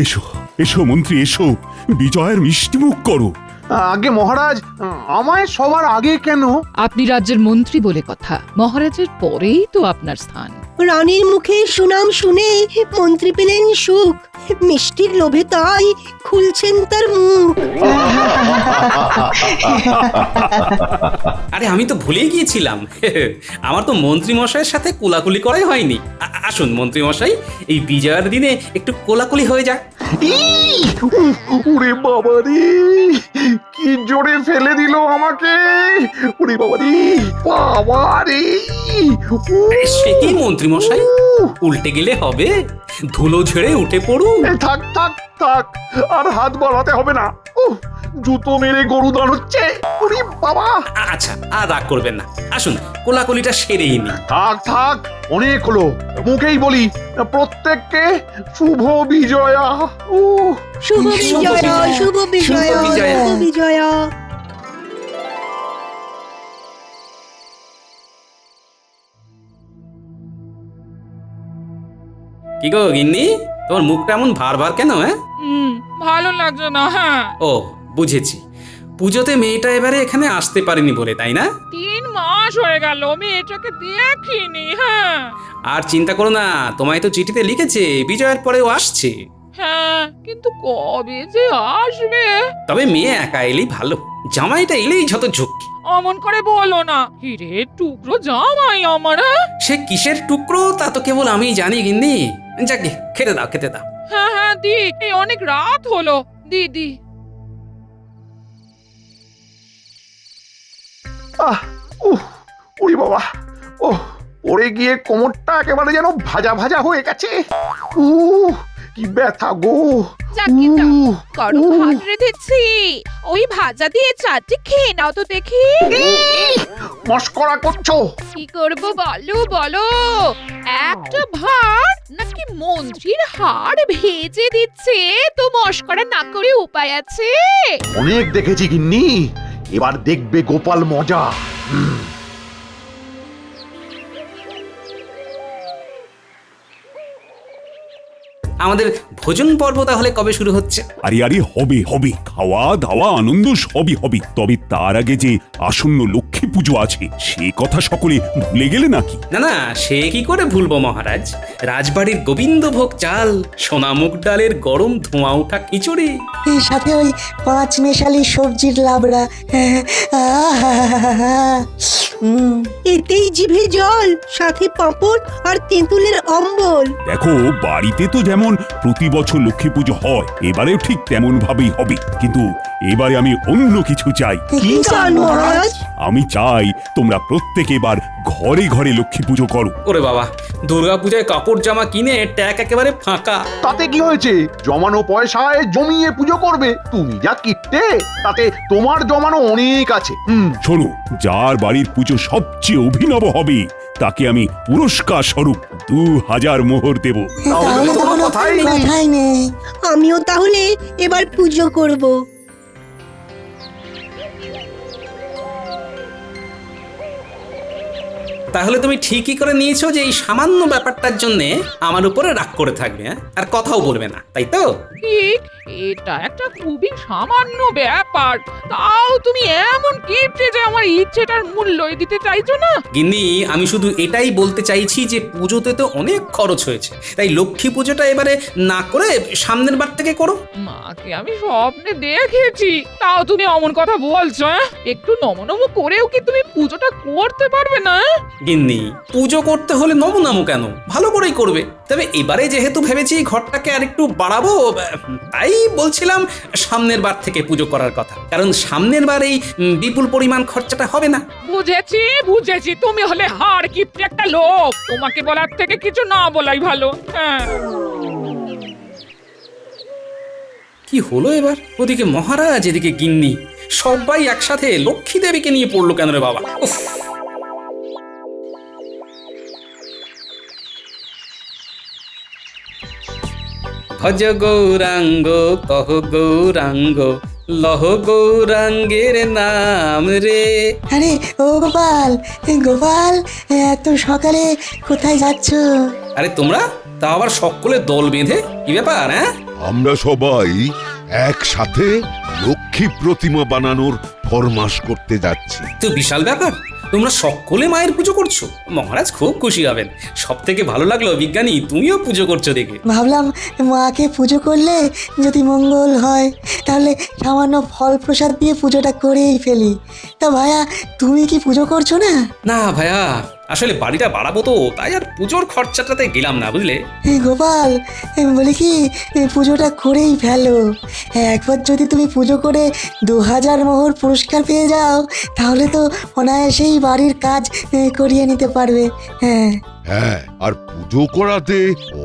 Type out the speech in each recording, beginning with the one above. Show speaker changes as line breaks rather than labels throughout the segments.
এসো এসো মন্ত্রী এসো, বিজয়ের মিষ্টিমুখ করো।
আগে মহারাজ, আমায় সবার আগে কেন?
আপনি রাজ্যের মন্ত্রী বলে কথা, মহারাজের পরেই তো আপনার স্থান।
রানীর মুখে সুনাম শুনে মন্ত্রী পেলেন সুখ, মিষ্টির লোভে তাই খুলছেন তার মুখ।
আরে আমি তো ভুলেই গিয়েছিলাম, আমার তো মন্ত্রী মশাইয়ের সাথে কোলাকুলি করাই হয়নি। আসুন মন্ত্রী মশাই, এই বিজয়ের দিনে একটু কোলাকুলি হয়ে যাক।
ওরে বাবা রে, কি জোরে ফেলে দিল আমাকে! ওরে বাবা রে, বাবা রে!
সে কি মন্ত্রী মশাই, উল্টে গেলে হবে? ধুলো ঝেড়ে উঠে পড়ুন।
থাক থাক থাক, আর হাত বাড়াতে হবে না। জুতো মেরে গরু দান হচ্ছে। ওরে বাবা!
আচ্ছা, আর রাগ করবেন না, আসুন কোলাকুলিটা সেরেই নি।
থাক থাক, অনেক হলো। মুখেই বলি, প্রত্যেককে শুভ বিজয়া।
শুভ বিজয়া, শুভ বিজয়া, শুভ বিজয়া।
কি গো গিন্নি, তোমার মুখটা এমন ভার ভার কেন?
ভালো লাগছে না। হ্যাঁ,
ও বুঝেছি, পুজোতে মেয়েটা এবারে এখানে আসতে পারেনি বলে, তাই না?
3 মাস হয়ে গেল মেয়েটাকে দেখিনি। হ্যাঁ
আর চিন্তা করো না, তোমায় তো চিঠিতে লিখেছে বিজয়ের পরেও আসছে।
হ্যাঁ, কিন্তু কবে যে আসবে?
তবে মেয়ে একা এলেই ভালো, জামাইটা এলেই যত ঝুঁকি।
অমন করে বলো না, হিরে টুকরো জামাই আমার।
সে কিসের টুকরো তা তো কেবল আমিই জানি গিন্নি। যাকে খেতে দাও, খেতে দাও।
হ্যাঁ হ্যাঁ দি, এই অনেক রাত হলো, দিদি।
ওরে বাবা, পড়ে গিয়ে কোমরটা একেবারে যেন ভাজা ভাজা হয়ে গেছে। কি ব্যথা গো!
গরম ভাত রেঁধেছি, ওই ভাজা দিয়ে চারটি খেয়ে নাও তো দেখি।
মস্করা করছো?
কি করব বলো বলো, একটা ভাত নাকি মন্ত্রীর হাড় ভেজে দিচ্ছে, তো মস্করা না করে উপায় আছে?
অনেক দেখেছি গিন্নি, এবার দেখবে গোপাল মজা।
আমাদের ভোজন পর্ব তাহলে কবে শুরু হচ্ছে?
আরে আরে হবে হবে, খাওয়া দাওয়া আনন্দ সবই হবে, তবে তার আগে যে আসন্ন লক্ষ্মী পুজো আছে সে কথা সকলে ভুলে গেলে নাকি?
না না, সে কি করে ভুলবো মহারাজ। রাজবাড়ির গোবিন্দভোগ চাল, সোনামুগ ডালের গরম ধোঁয়া ওঠা খিচুড়ি,
সাথে ওই 5 মেশালি সবজির লাবড়া, এতেই জিভে জল, সাথে পাঁপড় আর তেঁতুলের অম্বল।
দেখো, বাড়িতে তো যেমন প্রতি বছর লক্ষ্মী পুজো হয়, এবারেও ঠিক তেমন ভাবেই হবে, কিন্তু এবারে আমি অন্য কিছু চাই।
কি চান মহারাজ?
আমি চাই তোমরা প্রত্যেকে এবার ঘরে ঘরে লক্ষ্মী পুজো করো।
ওরে বাবা, দুর্গা পূজায় কাপড় জামা কিনে ট্যাগ একেবারে ফাঁকা।
তাতে কি হয়েছে? জমানো পয়সায় জমিয়ে পুজো করবে। তুমি যা কিট্টে, তাতে তোমার জমানো অনেক আছে।
শোনো, যার বাড়ির পুজো সবচেয়ে অভিনব হবে তাকে আমি পুরস্কার স্বরূপ 2000 মোহর দেব।
তাহলে তো কোনো কথাই নেই। আমিও তাহলে এবার পুজো করব।
তাহলে তুমি ঠিকই করে নিয়েছো যে এই সামান্য ব্যাপারটার জন্য আমার উপরে রাগ করে থাকবে, আর কথাও বলবে না, তাই তো?
ঠিক, এটা একটা খুবই সামান্য ব্যাপার, তাও তুমি এমন কিপটে যে আমার ইচ্ছেটার মূল্যই দিতে চাইছো না।
গিন্নি, আমি শুধু এটাই বলতে চাইছি যে পুজোতে তো অনেক খরচ হয়েছে, তাই লক্ষ্মী পুজোটা এবারে না করে সামনের বার থেকে করো।
মাকে আমি স্বপ্নে দেখেছি, তাও তুমি অমন কথা বলছো? একটু নমনম করেও কি তুমি পুজোটা করতে পারবে না?
গিন্নি, পুজো করতে হলে নমনামো কেন, ভালো করেই করবে। তবে এবারে যেহেতু ভেবেছি ঘরটাকে আর একটু বাড়াবো, তাই বলছিলাম সামনের বার থেকে পুজো করার কথা, কারণ সামনের বার এই বিপুল পরিমাণ খরচাটা হবে না।
বুঝেছি বুঝেছি, তুমি হলে হাড় কিপটে একটা লোক, তোমাকে বলার থেকে কিছু না বলাই ভালো। হ্যাঁ,
কি হলো এবার? ওদিকে মহারাজ, এদিকে গিন্নি, সবাই একসাথে লক্ষ্মী দেবীকে নিয়ে পড়লো কেন রে বাবা? উফ! ভজ গৌরাঙ্গ কহ গৌরাঙ্গ, লহ গৌরাঙ্গের নাম রে।
আরে ও গোপাল, গোপাল, এত সকালে কোথায় যাচ্ছ?
আরে তোমরা তা আবার সকলে দল বেঁধে, কি ব্যাপার? হ্যাঁ,
আমরা সবাই একসাথে লক্ষ্মী প্রতিমা বানানোর ফরমাশ করতে যাচ্ছি।
তো বিশাল ব্যাপার, তোমরা সকলে মায়ের পুজো করছো। মহারাজ খুব খুশি হবেন। সব থেকে ভালো লাগলো বিজ্ঞানী তুমিও পুজো করছো দেখে।
ভাবলাম মাকে পুজো করলে যদি মঙ্গল হয় তাহলে সামান্য ফল প্রসাদ দিয়ে পুজোটা করেই ফেলি। তা ভাইয়া তুমি কি পুজো করছো না?
না ভাইয়া, আসলে বাড়িটা বাড়াবো তো, তাই আর পুজোর খরচাটাতে গেলাম না, বুঝলে।
গোপাল বলি কি পুজোটা করেই ফেলো। একবার যদি তুমি পুজো করে 2000 মোহর পুরস্কার পেয়ে যাও তাহলে তো অনায়াসেই বাড়ির কাজ করিয়ে নিতে পারবে। হ্যাঁ
হ্যাঁ, আর পুজো করাতে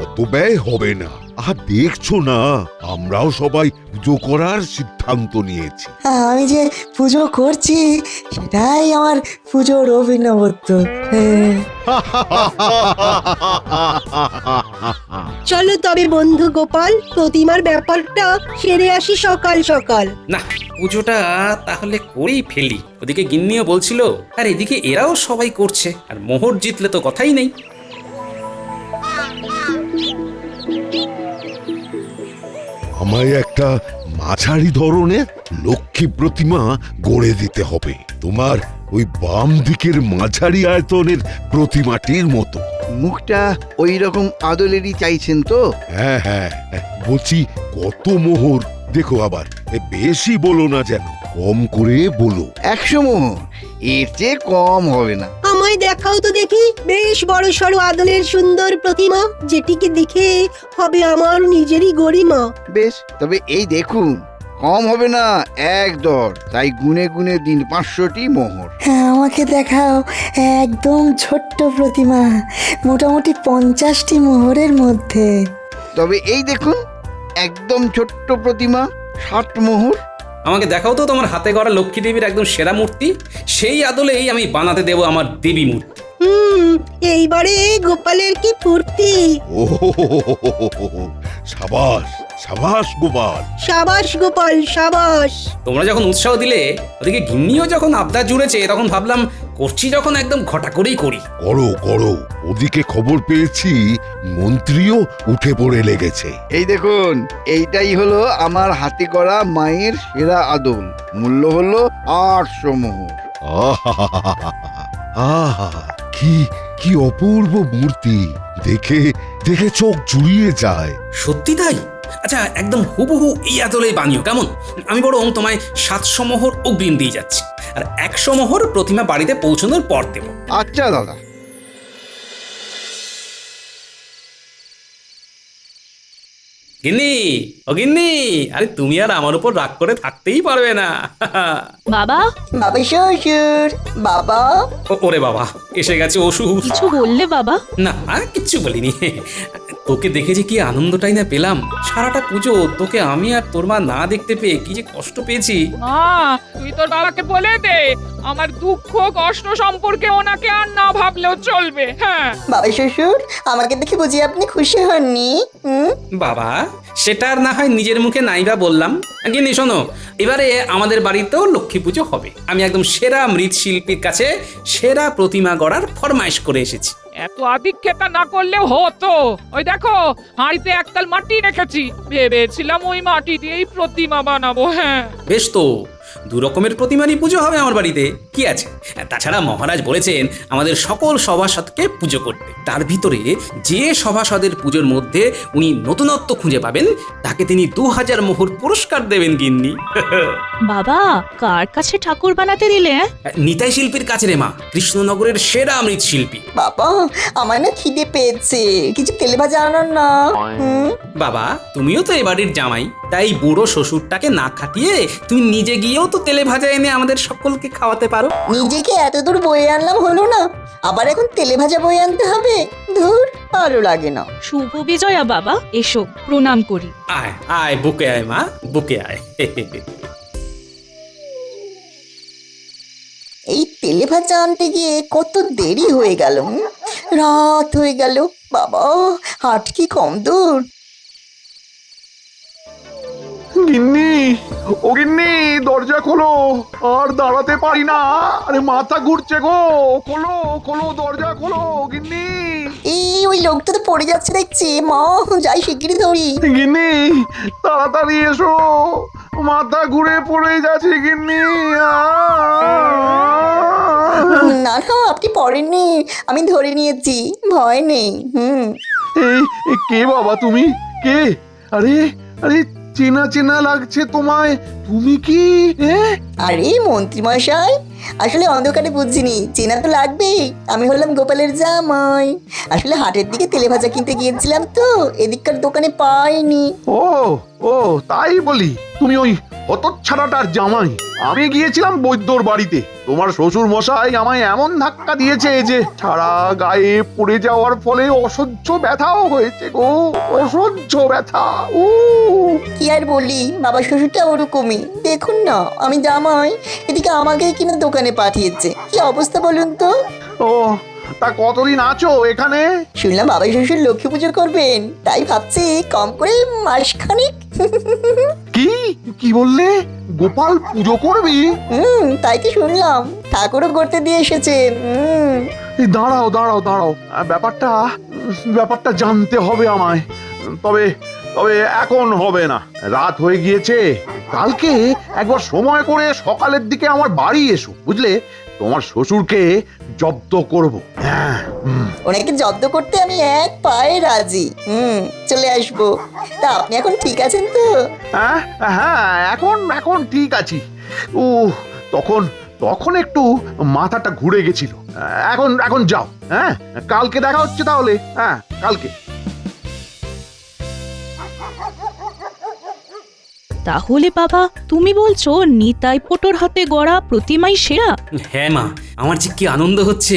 অত ব্যয় হবে না। আর দেখছো না, আমরাও সবাই পুজো করার সিদ্ধান্ত নিয়েছি।
আমি যে পুজো করছি সেটাই আমার পুজোর অভিনবত্ব। হ্যাঁ।
চলো তবে বন্ধু গোপাল, প্রতিমার ব্যাপারটা সেরে আসি সকাল সকাল।
না, পুজোটা তাহলে করেই ফেলি। ওদিকে গিন্নিও বলছিল, আর এদিকে এরাও সবাই করছে, আর মোহর জিতলে তো কথাই নেই।
আমায় একটা মাঝারি ধরনের লক্ষ্মী প্রতিমা গড়ে দিতে হবে, তোমার ওই বাম দিকের মাঝারি আয়তনের প্রতিমাটির মতো।
মুখটা ওই রকম আদলেরই চাইছেন তো?
হ্যাঁ হ্যাঁ, বলছি কত মোহর? দেখো আবার বেশি বলো না, যেন কম করে বলো।
100 মোহর, এর চেয়ে কম হবে না।
আমায় দেখাও তো দেখি বেশ বড় সড়ো আদলের সুন্দর প্রতিমা, যেটিকে দেখে হবে আমার নিজেরই গরিমা।
বেশ, তবে এই দেখুন, কম হবে না, এক দর। তাই গুনে গুনে দিন 500টি মোহর।
হ্যাঁ আমাকে দেখাও একদম ছোট্ট প্রতিমা, মোটামুটি 50টি মোহরের মধ্যে।
তবে এই দেখুন, একদম ছোট্ট প্রতিমা, 60 মোহর।
আমাকে দেখাও তো তোমার হাতে গড়া লক্ষ্মী দেবীর একদম সেরা মূর্তি, সেই আদলেই আমি বানাতে দেবো আমার দেবী মূর্তি।
এইবারে গোপালের কি ফুর্তি।
ও সাবাস সাবাস গোপাল।
সাবাস গোপাল সাবাস।
তোমরা যখন উৎসাহ দিলে, ওদিকে গিন্নিও যখন আবদার জুড়েছে, তখন ভাবলাম করছি যখন একদম ঘটা করেই করি।
করো করো, ওদিকে খবর পেয়েছি মন্ত্রীও উঠে পড়ে লেগেছে।
এই দেখুন, এইটাই হলো আমার হাতে করা মায়ের সেরা আদল। মূল্য হলো 800 মোহর।
আহা, কি কি অপূর্ব মূর্তি, দেখে দেখে চোখ জুড়িয়ে যায়।
সত্যি তাই? আচ্ছা, একদম হুবহু এই আদলেই বানিও, কেমন? আমি বরং তোমায় 700 মোহর অগ্রিম দিয়ে যাচ্ছি, আর 100 মোহর প্রতিমা বাড়িতে পৌঁছানোর পর দেবো।
আচ্ছা দাদা।
গিন্নি, ও গিন্নি, আরে তুমি আর আমার উপর রাগ করে থাকতেই পারবে না।
বাবা,
বাবা শ্বশুর, বাবা
ওরে বাবা, এসে গেছে ওষুধ।
কিছু বললে বাবা?
না, আর কিচ্ছু বলিনি। তোকে দেখে যে কি আনন্দটাই না পেলাম। সারাটা পুজো তোকে আমি আর তোর মা না দেখতে পেয়ে কি যে কষ্ট পেয়েছি।
তুই তোর বাবাকে বলে দে আমার দুঃখ কষ্ট সম্পর্কে ওনাকে আর না ভাবলেও চলবে। হ্যাঁ
বাবা শ্বশুর, আমাকে দেখে বুঝি আপনি খুশি হননি?
বাবা, সেটা আর না হয় নিজের মুখে নাইবা বললাম। গিন্নি শোনো, এবারে আমাদের বাড়িতেও লক্ষ্মী পুজো হবে। আমি একদম সেরা মৃৎশিল্পীর কাছে সেরা প্রতিমা গড়ার ফরমাইশ করে এসেছি।
এত আদিক্ষেতা না করলেও হতো। ওই দেখো, হাঁড়িতে একতাল মাটি রেখেছি, ভেবেছিলাম ওই মাটি দিয়েই প্রতিমা বানাবো। হ্যাঁ
বেশ তো, 2 রকমের প্রতিমারই পুজো হবে আমার বাড়িতে, কি আছে? তাছাড়া মহারাজ বলেছেন আমাদের সকল সভাসদকে পুজো করতে। তার ভিতরে যে সভাসদের পুজোর মধ্যে উনি নতুনত্ব খুঁজে পাবেন, তাকে তিনি 2000 মোহর পুরস্কার দেবেন। গিন্নি,
বাবা, কার কাছে ঠাকুর বানাতে দিলে?
নিতাই শিল্পীর কাছে রে মা, কৃষ্ণনগরের সেরা মৃৎশিল্পী।
বাবা আমার না খিদে পেয়েছে, কিছু তেলে ভাজা আনার না?
বাবা, তুমিও তো এ বাড়ির জামাই, তাই বুড়ো শ্বশুরটাকে না খাটিয়ে তুমি নিজে গিয়েও তো তেলে ভাজা এনে আমাদের সকলকে খাওয়াতে পারো।
নিজেকে এত দূর বয়ে আনলাম হলো না, আবার এখন তেলে ভাজা বয়ে আনতে হবে? ধুর, ভালো লাগে না।
শুভ বিজয়া বাবা, এসো প্রণাম করি।
আয় আয়, বুকে আয় মা, বুকে আয়।
এই তেলে ভাজা আনতে গিয়ে কত দেরি হয়ে গেল, রাত হয়ে গেল। বাবা, হাট কি কম দূর?
গিন্নি, ও গিন্নি, দরজা খোলো, আর দাঁড়াতে পারি না, আরে মাথা ঘুরছে গো, খোলো খোলো, দরজা খোলো গিন্নি।
এই ওই লোকটা তো পড়ে যাচ্ছে দেখছি, মা যাই শিগগিরই ধরি।
গিন্নি তাড়াতাড়ি এসো, মাথা ঘুরে পড়ে যাচ্ছে গিন্নি।
না না, আপনি পড়েননি, আমি ধরে নিয়েছি, ভয় নেই।
এই কে বাবা তুমি? কে? আরে আরে, চেনা চেনা লাগছে তোমায়। তুমি কি
আরে মন্ত্রীমশাই, আসলে অন্ধকারে বুঝিনি, চেনা তো লাগবেই। আমি হলাম গোপালের জামাই। আসলে হাটের দিকে তেলে ভাজা কিনতে গিয়েছিলাম তো, এদিককার দোকানে পাইনি।
ও ও তাই বলি, তুমি ওই হতচ্ছাড়াটার জামাই। আমি গিয়েছিলাম বৈদ্যর বাড়িতে, তোমার শ্বশুর মশাই আমায় এমন ধাক্কা দিয়েছে যে সারা গায়ে পড়ে যাওয়ার ফলে অসহ্য ব্যথাও হয়েছে গো, অসহ্য ব্যথা।
কি আর বলি, বাবা শ্বশুরটা ওরকমই। দেখুন না, আমি জামাই, এদিকে আমাকে কিনা দোকানে পাঠিয়েছে। কি অবস্থা বলুন তো?
ও তা কতদিন আছো এখানে?
শুনলাম বাবা শ্বশুর লক্ষ্মী পুজো করবেন, তাই ভাবছি কম করে মাসখানেক।
কি কি বললে? গোপাল পুজো করবি?
তাই কি শুনলাম, ঠাকুরও করতে দিয়ে এসেছেন।
এই দাঁড়াও দাঁড়াও দাঁড়াও, ব্যাপারটা জানতে হবে আমায়। তবে তবে এখন হবে না, রাত হয়ে গিয়েছে। কালকে একবার সময় করে সকালের দিকে আমার বাড়ি এসো, বুঝলে? তোমার শ্বশুরকে জব্দ করব। হ্যাঁ,
ওনাকে জব্দ করতে আমি এক পায়ে রাজি। চলে আসবো। তা আপনি এখন ঠিক আছেন তো?
হ্যাঁ হ্যাঁ, এখন এখন ঠিক আছি। ও তখন তখন একটু মাথাটা ঘুরে গেছিল। এখন এখন যাও। হ্যাঁ, কালকে দেখা হচ্ছে তাহলে। হ্যাঁ, কালকে।
তাহলে বাবা তুমি বলছো নিতাই পটোর হাতে গড়া প্রতিমাই সেরা?
হ্যাঁ মা, আমার যে কি আনন্দ হচ্ছে।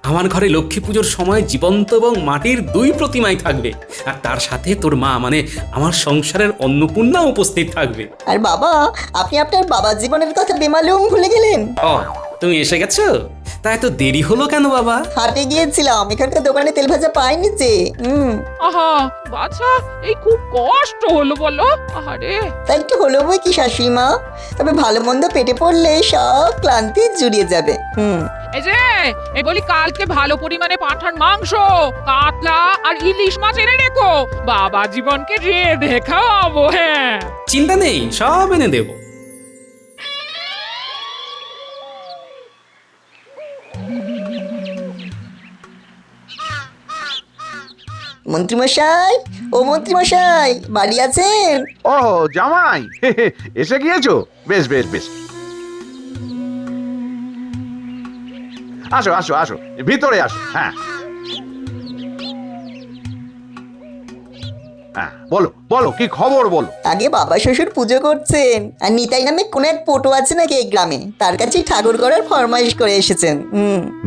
আমার ঘরে লক্ষ্মী পুজোর সময় জীবন্ত এবং মাটির 2 প্রতিমাই থাকবে, আর তার সাথে তোর মা মানে আমার সংসারের অন্নপূর্ণা উপস্থিত থাকবে।
আর বাবা, আপনি আপনার বাবার জীবনের কথা বেমালুম ভুলে গেলেন।
ও, তুমি এসে গেছো? তা এত দেরি হলো কেন বাবা?
হাটে গিয়েছিলাম, এখানকার দোকানে তেল ভাজা পাইনি যে।
আহা বাছা, এই খুব কষ্ট হলো বলো। আহারে,
তাই একটু হলো বই কি শাশুড়িমা, তবে ভালো মন্দ পেটে পড়লে সব ক্লান্তি জুড়িয়ে যাবে।
এই যে এই বলি, কালকে ভালো পরিমাণে পাঁঠার মাংস, কাতলা আর ইলিশ মাছ এনে রেখো, বাবা জীবনকে রেঁধে খাওয়াবো। হ্যাঁ,
চিন্তা নেই, সব এনে দেবো।
মন্ত্রীমশাই, ও মন্ত্রীমশাই, বাড়ি আছেন?
ও জামাই, এসে গিয়েছো? বেশ বেশ বেশ, আসো আসো আসো, ভিতরে আসো। হ্যাঁ হ্যাঁ, বলো বলো, কি খবর বলো।
আগে বাবা শ্বশুর পুজো করছেন, আর নিতাই নামে কোন এক পটো আছে নাকি এই গ্রামে, তার কাছেই ঠাকুর করার ফরমাইশ করে এসেছেন।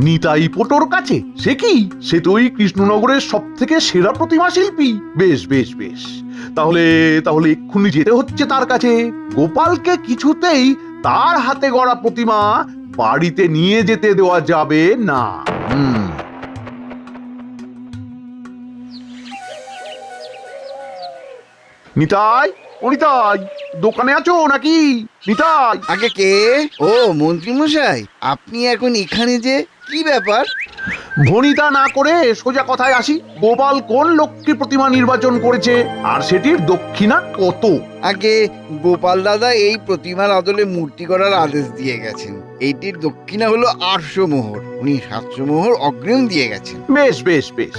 নিতাই পটোর কাছে? সে কি? সে তো ওই কৃষ্ণনগরের সব থেকে সেরা প্রতিমা শিল্পী। বেশ বেশ বেশ, তাহলে তাহলে এক্ষুনি যেতে হচ্ছে তার কাছে। গোপালকে কিছুতেই তার হাতে গড়া প্রতিমা বাড়িতে নিয়ে যেতে দেওয়া যাবে না। নিতাই, ও নিতাই, দোকানে আছো নাকি? নিতাই।
আগে কে? ও মন্ত্রী মশাই, আপনি এখন এখানে যে, কি ব্যাপার?
ভনিতা না করে সোজা কথায় আসি। গোপাল কোন লক্ষ্মী প্রতিমা নির্বাচন করেছে, আর সেটির দক্ষিণা কত?
আগে গোপাল দাদা এই প্রতিমার আদলে মূর্তি করার আদেশ দিয়ে গেছেন। এইটির দক্ষিণা হলো 800 মোহর। উনি 700 মোহর অগ্রিম দিয়ে গেছেন।
বেশ বেশ বেশ,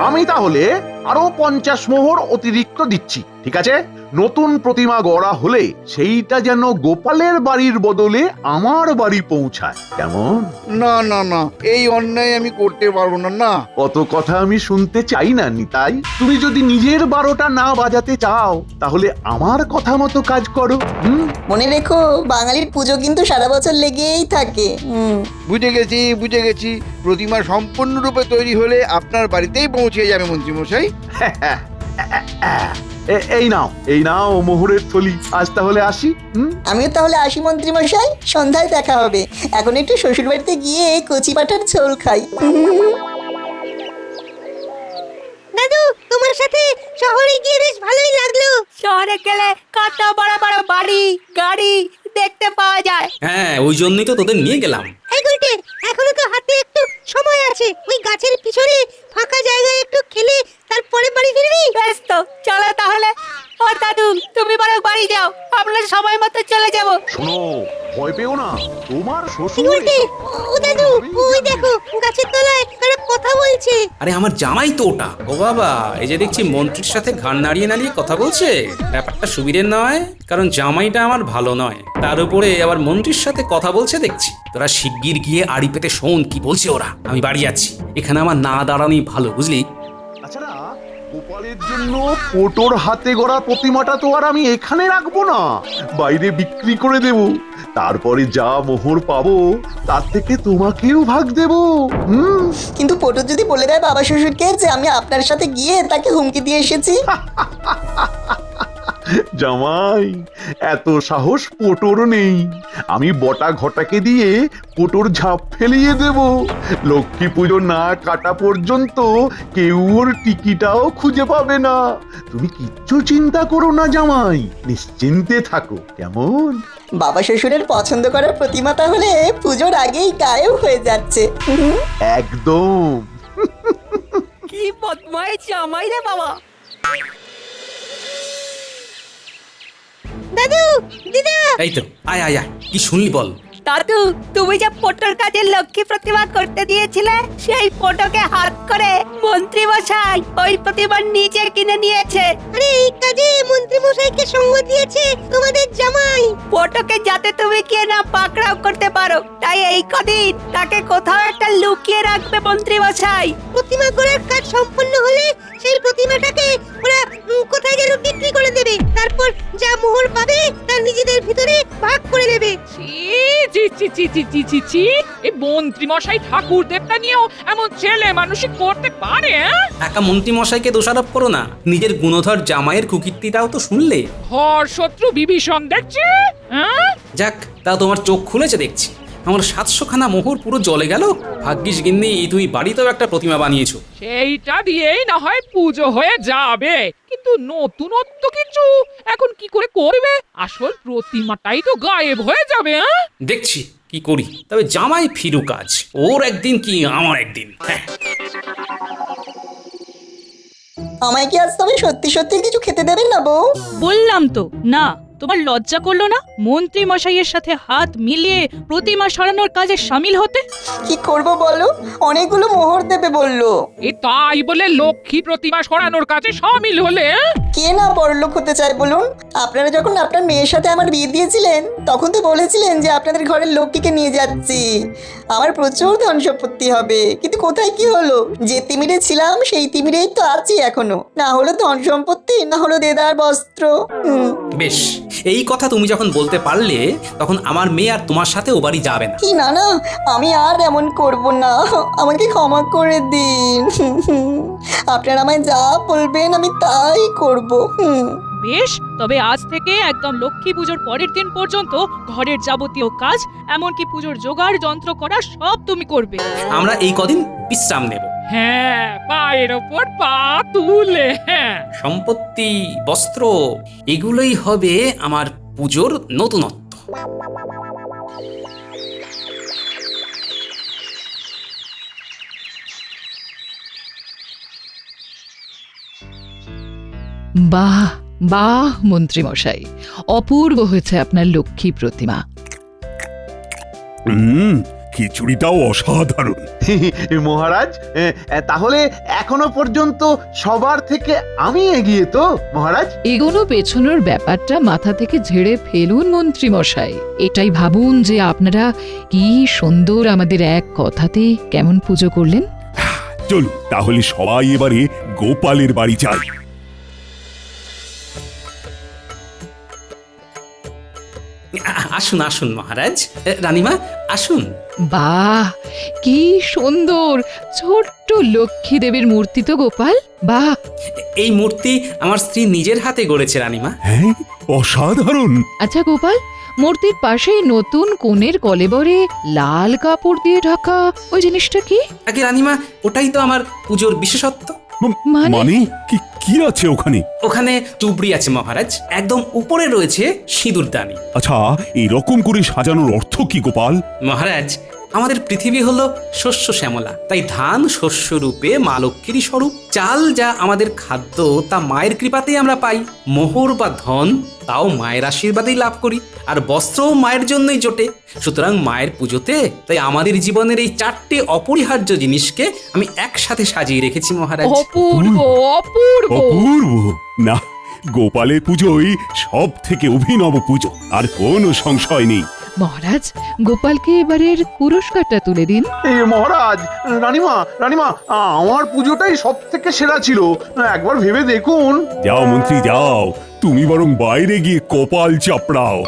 আমি তাহলে আরো 50 মোহর অতিরিক্ত দিচ্ছি, ঠিক আছে? নতুন প্রতিমা গড়া হলে সেইটা যেন গোপালের বাড়ির বদলে আমার বাড়ি পৌঁছায়, কেমন?
না না না, এই অন্যায় আমি করতে পারবো না। না,
অত কথা আমি শুনতে চাই না নিতাই। তুমি যদি নিজের 12টা না বাজাতে চাও, তাহলে আমার কথা মতো কাজ করো।
মনে রেখো, বাঙালির পুজো কিন্তু সারা বছর লেগেই থাকে।
বুঝে গেছি বুঝে গেছি। প্রতিমা সম্পূর্ণরূপে তৈরি হলে আপনার বাড়িতেই পৌঁছে যাবে মন্ত্রী মশাই।
এই নাও মোহরের থলি। আজ তাহলে আসি।
আমিও তাহলে আসি মন্ত্রী মশাই, সন্ধ্যায় দেখা হবে। এখন একটু শ্বশুর বাড়িতে গিয়ে কচি পাঠার ঝোল খাই।
দাদু, তোমার সাথে শহরে গিয়ে বেশ ভালোই লাগলো।
শহরে গেলে কত বড় বড় বাড়ি গাড়ি দেখতে পাওয়া যায়।
হ্যাঁ, ওই জন্যই তো তোদের নিয়ে গেলাম।
এই গুলটে, এখনো তো হাতে একটু সময় আছে। ওই গাছের পিছনে ফাঁকা জায়গায় একটু
শ্বশুর
উল্টে ও দাদু ওই দেখো গাছের তলায় তারা কথা বলছে।
আরে আমার জামাই তো ওটা। ও বাবা, এই যে দেখছি মন্ত্রীর সাথে ঘাড় নাড়িয়ে নাড়িয়ে কথা বলছে। ব্যাপারটা সুবিধের নয়, কারণ জামাইটা আমার ভালো নয়, তার উপরে আবার মন্ত্রীর সাথে কথা বলছে দেখছি। তোরা শিগগির গিয়ে আড়ি পেতে শোন কি বলছে ওরা। আমি বাড়ি যাচ্ছি, এখানে আমার না দাঁড়ানি ভালো, বুঝলি?
আচ্ছা না, গোপালের জন্য পোটোর হাতে গড়া প্রতিমাটা তো আর আমি এখানে রাখবো না, বাইরে বিক্রি করে দেব। তারপরে যা মোহর পাবো তার থেকে তোমাকেও ভাগ দেব।
কিন্তু পটু যদি বলে দেয় বাবা শ্বশুরকে যে আমি আপনার সাথে গিয়ে তাকে হুমকি দিয়ে এসেছি?
জামাই, এত সাহস পোটোর নেই। আমি বটা ঘটাকে দিয়ে পোটোর ঝাঁপ ফেলিয়ে দেব। লক্ষ্মী পুজো না কাটা পর্যন্ত কেউ ওর টিকিটাও খুঁজে পাবে না। তুমি কিচ্ছু চিন্তা করো না জামাই, নিশ্চিন্তে থাকো, কেমন?
বাবা শ্বশুরের পছন্দ করার প্রতিমা তাহলে পুজোর আগেই গায়েব হয়ে যাচ্ছে।
একদম।
কি বদমাই জামাই রে বাবা।
দাদু দিদা
এই তো, আয় আয় আয়, কি শুনলি বল।
দাদু, তুমি যে পটর কাজে লক্ষ্মী প্রতিমা করতে দিয়েছিলে, সেই পটকে হাত করে মন্ত্রী মশাই ওই প্রতিমা নিজে কিনে নিয়েছে।
আরে এই কাজে মন্ত্রী মশাইকে সঙ্গ দিয়েছে তোমাদের জামাই।
পটকে যাতে তুমি কে না পাকড়াও করতে পারো, তাই এই কদিন তাকে কোথাও একটা লুকিয়ে রাখবে মন্ত্রী মশাই।
প্রতিমা গড়ার কাজ সম্পন্ন হলে সেই প্রতিমাটাকে ওরা কোথায় যেন বিক্রি করে দেবে। তারপর যা মোহর পাবে তার নিজেদের ভিতরে ভাগ করে নেবে।
ছি ছি ছি ছি ছি ছি ছি ছি, এই মন্ত্রী মশাই ঠাকুর দেবতা নিয়েও এমন ছেলে মানুষই করতে পারে?
একা মন্ত্রী মশাইকে দোষারোপ করো না, নিজের গুণধর জামাইয়ের কুকীর্তিটাও তো শুনলে।
ঘর শত্রু বিভীষণ দেখছি।
যাক, তা তোমার চোখ খুলেছে দেখছি। আমার 700খানা মোহর পুরো জলে গেল। ভাগ্যিস গিন্নি তুই বাড়িতেও একটা প্রতিমা বানিয়েছো।
সেইটা দিয়েই না হয় পুজো হয়ে যাবে, কিন্তু নতুনত্ব কিছু এখন কি করে করবে? আসল প্রতিমাটাই তো গায়েব হয়ে যাবে।
দেখছি কি করি, তবে জামাই ফিরু কাজ। ওর একদিন কি আমার একদিন। হ্যাঁ,
আমায় কি আজ তবে সত্যি সত্যি কিছু খেতে দেবেন না বউ?
বললাম তো না। তোমার লজ্জা করলো না মন্ত্রী মশাইয়ের সাথে হাত মিলিয়ে প্রতিমা সরানোর কাজে সামিল হতে?
কি করব বলো, অনেকগুলো মোহর দেবে বললো।
এ তাই বলে লক্ষ্মী প্রতিমা সরানোর কাজে সামিল হলে?
কে না বড়লোক হতে চায় বলুন? আপনারা যখন আপনার মেয়ের সাথে আমার বিয়ে দিয়েছিলেন তখন তো বলেছিলেন যে আপনাদের ঘরের লক্ষ্মীকে নিয়ে যাচ্ছি, আমার প্রচুর ধন সম্পত্তি হবে। কিন্তু কোথায় কি হলো? যে তিমিরে ছিলাম সেই তিমিরেই তো আছি এখনো। না হলো ধন সম্পত্তি, না হলো দেদার বস্ত্র।
বেশ, এই কথা তুমি যখন বলতে পারলে তখন আমার মেয়ে আর তোমার সাথে ও বাড়ি যাবে না।
কি না না, আমি আর এমন করব না, আমাকে ক্ষমা করে দিন। আপনারা আমায় যা বলবেন আমি তাই করব।
বেশ, তবে আজ থেকে একদম লক্ষ্মী পুজোর পরের দিন পর্যন্ত ঘরের যাবতীয় কাজ, এমনকি পুজোর জোগাড় যন্ত্র করা সব তুমি করবে।
আমরা এই কদিন বিশ্রাম নেব।
হ্যাঁ, পায়ের ওপর পা তুলে। হ্যাঁ,
সম্পত্তি, বস্ত্র, এগুলোই হবে আমার পুজোর নতুনত্ব।
বাহ বাহ মন্ত্রী মশাই, অপূর্ব হয়েছে আপনার লক্ষ্মী প্রতিমা।
খিচুড়িটাও অসাধারণ।
মহারাজ, তাহলে এখনো পর্যন্ত সবার থেকে আমি এগিয়ে তো মহারাজ?
এগোনো পেছনোর ব্যাপারটা মাথা থেকে ঝেড়ে ফেলুন মন্ত্রী মশাই। এটাই ভাবুন যে আপনারা কি সুন্দর আমাদের এক কথাতেই কেমন পুজো করলেন।
চলুন তাহলে সবাই এবারে গোপালের বাড়ি যাই।
আসুন আসুন মহারাজ, রানীমা আসুন।
বাহ, কি সুন্দর ছোট্ট লক্ষ্মী দেবীর মূর্তি তো গোপাল। বাহ,
এই মূর্তি আমার স্ত্রী নিজের হাতে গড়েছে রানীমা।
হ্যাঁ, অসাধারণ।
আচ্ছা গোপাল, মূর্তির পাশেই নতুন কোণের কলেবরে লাল কাপড় দিয়ে ঢাকা ওই জিনিসটা কি?
আগে রানীমা, ওটাই তো আমার পুজোর বিশেষত্ব।
মানে কি কি আছে ওখানে?
ওখানে চুবড়ি আছে মহারাজ, একদম উপরে রয়েছে সিঁদুরদানি।
আচ্ছা, এরকম করে সাজানোর অর্থ কি গোপাল?
মহারাজ, আমাদের পৃথিবী হলো শস্য শ্যামলা, তাই ধান শস্য রূপে মা লক্ষ্মীরই স্বরূপ। চাল যা আমাদের খাদ্য তা মায়ের কৃপাতেই আমরা পাই। মোহর বা ধন তাও মায়ের আশীর্বাদেই লাভ করি, আর বস্ত্রও মায়ের জন্যই জোটে। সুতরাং মায়ের পুজোতে তাই আমাদের জীবনের এই 4টে অপরিহার্য জিনিসকে আমি একসাথে সাজিয়ে রেখেছি মহারাজ।
অপূর্ব অপূর্ব।
অপূর্ব। না, গোপালের পুজোই সব থেকে অভিনব পুজো, আর কোনো সংশয় নেই।
মহারাজ, গোপালকে এবারের পুরস্কারটা তুলে দিন।
এই মহারাজ, রানীমা রানীমা, আমার পুজোটাই সব থেকে সেরা ছিল, একবার ভেবে দেখুন।
যাও মন্ত্রী যাও, তুমি বরং বাইরে গিয়ে কপাল চাপড়াও।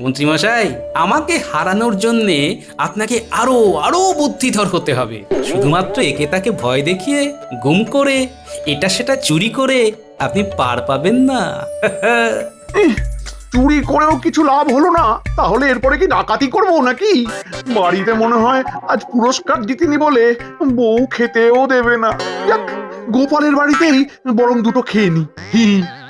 মন্ত্রীমশাই, আমাকে হারানোর জন্যে আপনাকে আরো আরো বুদ্ধিধর হতে হবে। শুধুমাত্র একে তাকে ভয় দেখিয়ে, গুম করে, এটা সেটা চুরি করে আপনি পার পাবেন না।
চুরি করেও কিছু লাভ হলো না, তাহলে এরপরে কি ডাকাতি করবো নাকি? বাড়িতে মনে হয় আজ পুরস্কার জিতিনি বলে বউ খেতেও দেবে না। যাক, গোপালের বাড়িতেই বরং দুটো খেয়ে নি।